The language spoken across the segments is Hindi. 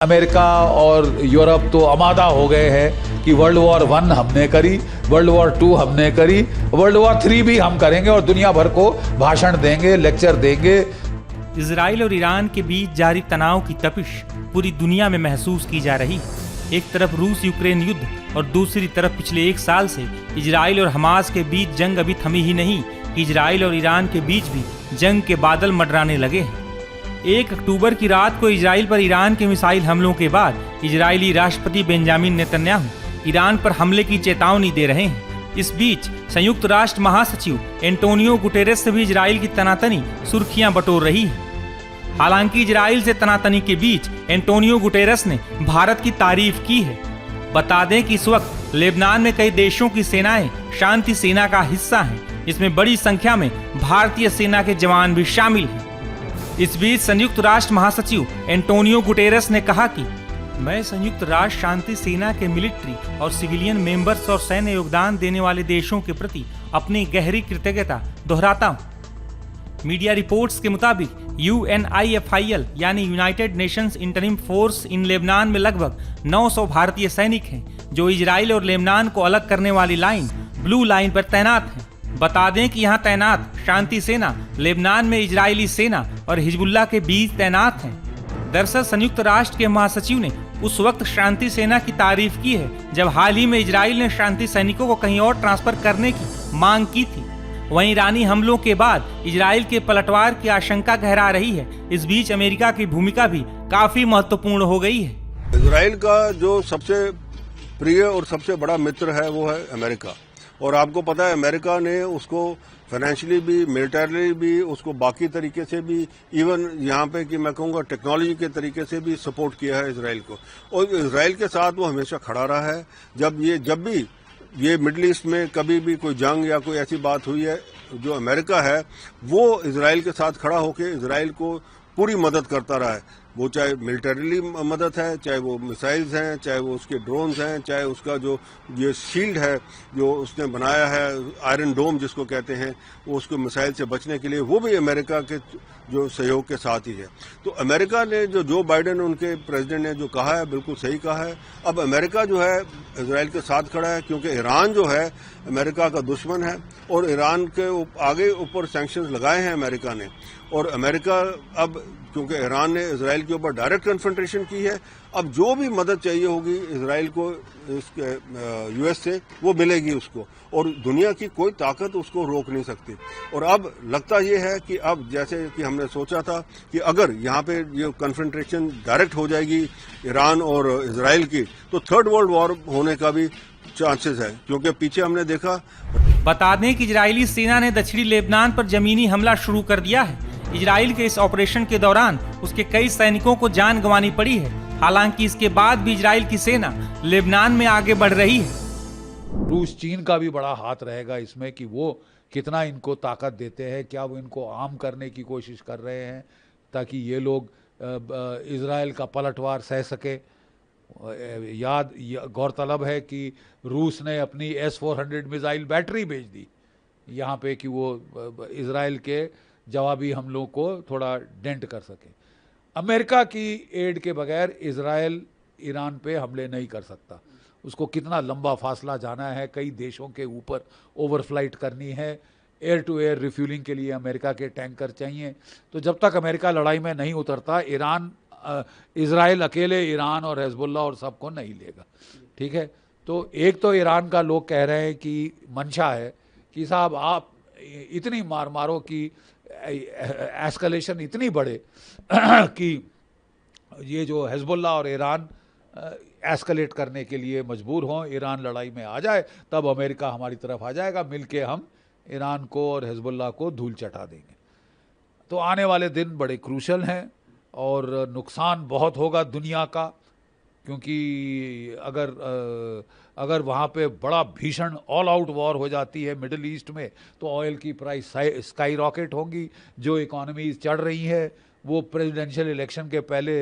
अमेरिका और यूरोप तो आमादा हो गए हैं कि वर्ल्ड वॉर 1 हमने करी, वर्ल्ड वॉर 2 हमने करी, वर्ल्ड वॉर 3 भी हम करेंगे और दुनिया भर को भाषण देंगे, लेक्चर देंगे। इजराइल और ईरान के बीच जारी तनाव की तपिश पूरी दुनिया में महसूस की जा रही है। एक तरफ रूस यूक्रेन युद्ध और दूसरी तरफ पिछले 1 साल से इजराइल और हमास के बीच जंग अभी थमी ही नहीं कि इजराइल और ईरान के बीच भी जंग के बादल मंडराने लगे हैं। 1 अक्टूबर की रात को इजराइल पर ईरान के मिसाइल हमलों के बाद इजरायली राष्ट्रपति बेंजामिन नेतन्याहू ईरान पर हमले की चेतावनी दे रहे हैं। इस बीच संयुक्त राष्ट्र महासचिव एंटोनियो गुटेरेस से भी इजराइल की तनातनी सुर्खियां बटोर रही है। हालांकि इजराइल से तनातनी के बीच एंटोनियो गुटेरेस ने भारत की तारीफ की है। बता दें कि इस वक्त लेबनान में कई देशों की सेनाएं शांति सेना का हिस्सा हैं। इसमें बड़ी संख्या में भारतीय सेना के जवान भी शामिल हैं। इस बीच संयुक्त राष्ट्र महासचिव एंटोनियो गुटेरेस ने कहा कि मैं संयुक्त राष्ट्र शांति सेना के मिलिट्री और सिविलियन मेंबर्स और सैन्य योगदान देने वाले देशों के प्रति अपनी गहरी कृतज्ञता दोहराता हूँ। मीडिया रिपोर्ट्स के मुताबिक UNIFIL यानी United Nations interim force in Lebanon में लगभग 900 भारतीय सैनिक हैं जो इजराइल और लेबनान को अलग करने वाली लाइन ब्लू लाइन पर तैनात हैं। बता दें कि यहाँ तैनात शांति सेना लेबनान में इजरायली सेना और हिजबुल्लाह के बीच तैनात हैं। दरअसल संयुक्त राष्ट्र के महासचिव ने उस वक्त शांति सेना की तारीफ की है जब हाल ही में इजराइल ने शांति सैनिकों को कहीं और ट्रांसफर करने की मांग की थी। वहीं ईरानी हमलों के बाद इजराइल के पलटवार की आशंका गहरा रही है। इस बीच अमेरिका की भूमिका भी काफी महत्वपूर्ण हो गई है। इजराइल का जो सबसे प्रिय और सबसे बड़ा मित्र है वो है अमेरिका, और आपको पता है अमेरिका ने उसको फाइनेंशियली भी, मिलिटरली भी, उसको बाकी तरीके से भी, इवन यहाँ पे कि मैं कहूँगा टेक्नोलॉजी के तरीके से भी सपोर्ट किया है इजराइल को। और इजराइल के साथ वो हमेशा खड़ा रहा है। जब भी ये मिडिल ईस्ट में कभी भी कोई जंग या कोई ऐसी बात हुई है, जो अमेरिका है वो इजराइल के साथ खड़ा होकर इजराइल को पूरी मदद करता रहा है। वो चाहे मिलिटरीली मदद है, चाहे वो मिसाइल्स हैं, चाहे वो उसके ड्रोन्स हैं, चाहे उसका जो ये शील्ड है जो उसने बनाया है, आयरन डोम जिसको कहते हैं, वो उसको मिसाइल से बचने के लिए, वो भी अमेरिका के जो सहयोग के साथ ही है। तो अमेरिका ने जो बाइडेन उनके प्रेसिडेंट ने जो कहा है बिल्कुल सही कहा है। अब अमेरिका जो है इजराइल के साथ खड़ा है क्योंकि ईरान जो है अमेरिका का दुश्मन है और ईरान के आगे ऊपर सैंक्शंस लगाए हैं अमेरिका ने। और अमेरिका अब क्योंकि ईरान ने इजराइल के ऊपर डायरेक्ट कन्फ्रंटेशन की है, अब जो भी मदद चाहिए होगी इजराइल को इसके यूएस से वो मिलेगी उसको, और दुनिया की कोई ताकत उसको रोक नहीं सकती। और अब लगता ये है कि अब जैसे कि हमने सोचा था कि अगर यहाँ पे ये कन्फ्रंटेशन डायरेक्ट हो जाएगी ईरान और इजराइल की, तो थर्ड वर्ल्ड वॉर होने का भी चांसेस है, क्योंकि पीछे हमने देखा। बता दें कि इजरायली सेना ने दक्षिणी लेबनान पर जमीनी हमला शुरू कर दिया है। इजराइल के इस ऑपरेशन के दौरान उसके कई सैनिकों को जान गंवानी पड़ी है। हालांकि इसके बाद भी इजराइल की सेना लेबनान में आगे बढ़ रही है। रूस चीन का भी बड़ा हाथ रहेगा इसमें कि वो कितना इनको ताकत देते हैं, क्या वो इनको आम करने की कोशिश कर रहे हैं ताकि ये लोग इजराइल का पलटवार सह सके। गौरतलब है कि रूस ने अपनी S-400 मिसाइल बैटरी भेज दी यहाँ पे कि वो इजराइल के जवाबी हमलों को थोड़ा डेंट कर सके। अमेरिका की एड के बगैर इजराइल ईरान पे हमले नहीं कर सकता। उसको कितना लंबा फासला जाना है, कई देशों के ऊपर ओवरफ्लाइट करनी है, एयर टू एयर रिफ्यूलिंग के लिए अमेरिका के टैंकर चाहिए। तो जब तक अमेरिका लड़ाई में नहीं उतरता, इजराइल अकेले ईरान और हिजबुल्लाह और सबको नहीं लेगा। ठीक है, तो एक तो ईरान का लोग कह रहे हैं कि मंशा है कि साहब आप इतनी मार मारो कि एस्केलेशन इतनी बढ़े कि ये जो हिजबुल्लाह और ईरान एस्केलेट करने के लिए मजबूर हों, ईरान लड़ाई में आ जाए, तब अमेरिका हमारी तरफ आ जाएगा, मिलके हम ईरान को और हिजबुल्लाह को धूल चटा देंगे। तो आने वाले दिन बड़े क्रूशल हैं और नुकसान बहुत होगा दुनिया का, क्योंकि अगर वहाँ पे बड़ा भीषण ऑल आउट वॉर हो जाती है मिडिल ईस्ट में, तो ऑयल की प्राइस स्काई रॉकेट होंगी। जो इकॉनमीज चढ़ रही है वो प्रेसिडेंशियल इलेक्शन के पहले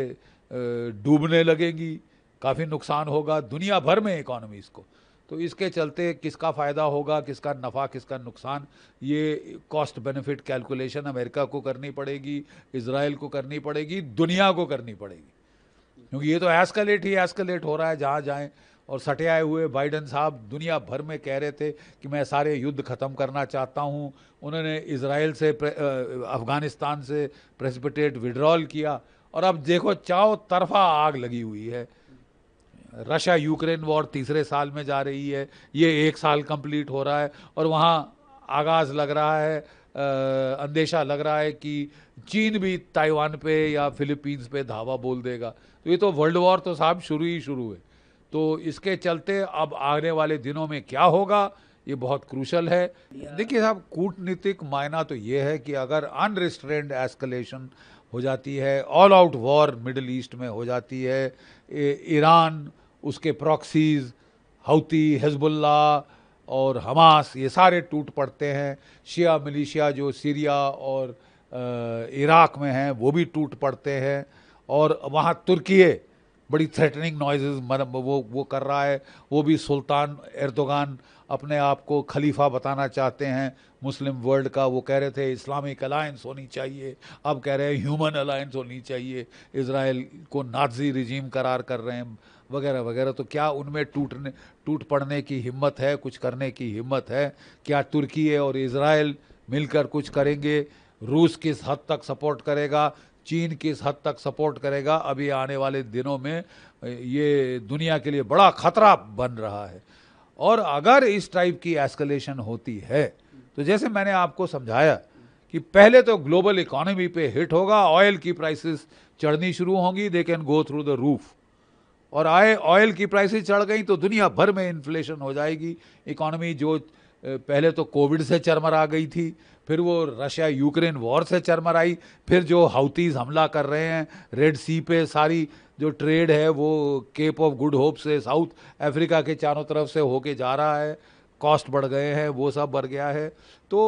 डूबने लगेंगी, काफ़ी नुकसान होगा दुनिया भर में इकॉनमीज़ को। तो इसके चलते किसका फ़ायदा होगा, किसका नफ़ा, किसका नुकसान, ये कॉस्ट बेनिफिट कैलकुलेशन अमेरिका को करनी पड़ेगी, इजराइल को करनी पड़ेगी, दुनिया को करनी पड़ेगी। क्योंकि ये तो एस्केलेट हो रहा है जहाँ जाएं। और सटे आए हुए बाइडन साहब दुनिया भर में कह रहे थे कि मैं सारे युद्ध ख़त्म करना चाहता हूँ। उन्होंने इजराइल से अफ़गानिस्तान से प्रेसिपिटेट विड्रॉल किया, और अब देखो चारों तरफा आग लगी हुई है। रशिया यूक्रेन वॉर तीसरे साल में जा रही है, ये 1 साल कंप्लीट हो रहा है, और वहाँ आगाज़ लग रहा है, अंदेशा लग रहा है कि चीन भी ताइवान पे या फिलीपींस पे धावा बोल देगा। तो ये तो वर्ल्ड वॉर तो साहब शुरू है। तो इसके चलते अब आने वाले दिनों में क्या होगा ये बहुत क्रूशल है। देखिए साहब, कूटनीतिक मायना तो ये है कि अगर अनरिस्ट्रेंड एस्केलेशन हो जाती है, all out war middle east में हो जाती है, ईरान, उसके प्रॉक्सीज, हौती, हिजबुल्लाह और हमास, ये सारे टूट पड़ते हैं। शिया मिलिशिया जो सीरिया और इराक में हैं वो भी टूट पड़ते हैं। और वहाँ तुर्की बड़ी थ्रेटनिंग नॉइजेस वो कर रहा है। वो भी सुल्तान एर्दोगान अपने आप को खलीफा बताना चाहते हैं मुस्लिम वर्ल्ड का। वो कह रहे थे इस्लामिक अलायंस होनी चाहिए, अब कह रहे हैं ह्यूमन अलायंस होनी चाहिए। इजराइल को नाज़ी रिजीम करार कर रहे हैं वगैरह वगैरह। तो क्या उनमें टूट पड़ने की हिम्मत है, कुछ करने की हिम्मत है? क्या तुर्की और इजराइल मिलकर कुछ करेंगे? रूस किस हद तक सपोर्ट करेगा, चीन किस हद तक सपोर्ट करेगा? अभी आने वाले दिनों में ये दुनिया के लिए बड़ा खतरा बन रहा है। और अगर इस टाइप की एस्केलेशन होती है तो जैसे मैंने आपको समझाया कि पहले तो ग्लोबल इकोनॉमी पे हिट होगा, ऑयल की प्राइसेस चढ़नी शुरू होंगी, they can go through the roof. और ऑयल की प्राइसेस चढ़ गई तो दुनिया भर में इन्फ्लेशन हो जाएगी। इकोनॉमी जो पहले तो कोविड से चरमरा गई थी, फिर वो रशिया यूक्रेन वॉर से चरमराई, फिर जो हाउतीज हमला कर रहे हैं रेड सी पे, सारी जो ट्रेड है वो केप ऑफ गुड होप से साउथ अफ्रीका के चारों तरफ से होके जा रहा है, कॉस्ट बढ़ गए हैं, वो सब बढ़ गया है। तो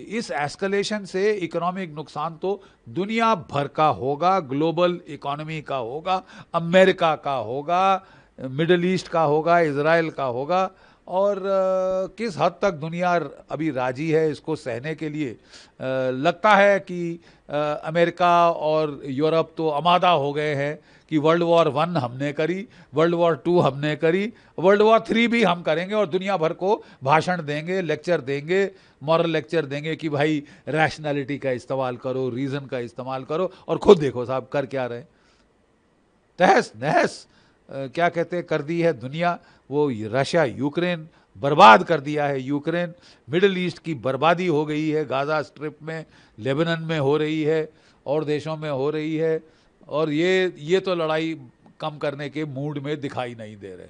इस एस्केलेशन से इकोनॉमिक नुकसान तो दुनिया भर का होगा, ग्लोबल इकोनॉमी का होगा, अमेरिका का होगा, मिडल ईस्ट का होगा, इजराइल का होगा। और किस हद तक दुनिया अभी राजी है इसको सहने के लिए? लगता है कि अमेरिका और यूरोप तो आमादा हो गए हैं कि वर्ल्ड वॉर 1 हमने करी, वर्ल्ड वॉर 2 हमने करी, वर्ल्ड वॉर 3 भी हम करेंगे, और दुनिया भर को भाषण देंगे, लेक्चर देंगे, मॉरल लेक्चर देंगे कि भाई रैशनैलिटी का इस्तेमाल करो, रीज़न का इस्तेमाल करो। और खुद देखो साहब कर क्या रहे, तहस नहस क्या कहते हैं कर दी है दुनिया। वो रशिया यूक्रेन बर्बाद कर दिया है, यूक्रेन, मिडिल ईस्ट की बर्बादी हो गई है, गाज़ा स्ट्रिप में, लेबनान में हो रही है, और देशों में हो रही है। और ये तो लड़ाई कम करने के मूड में दिखाई नहीं दे रहे।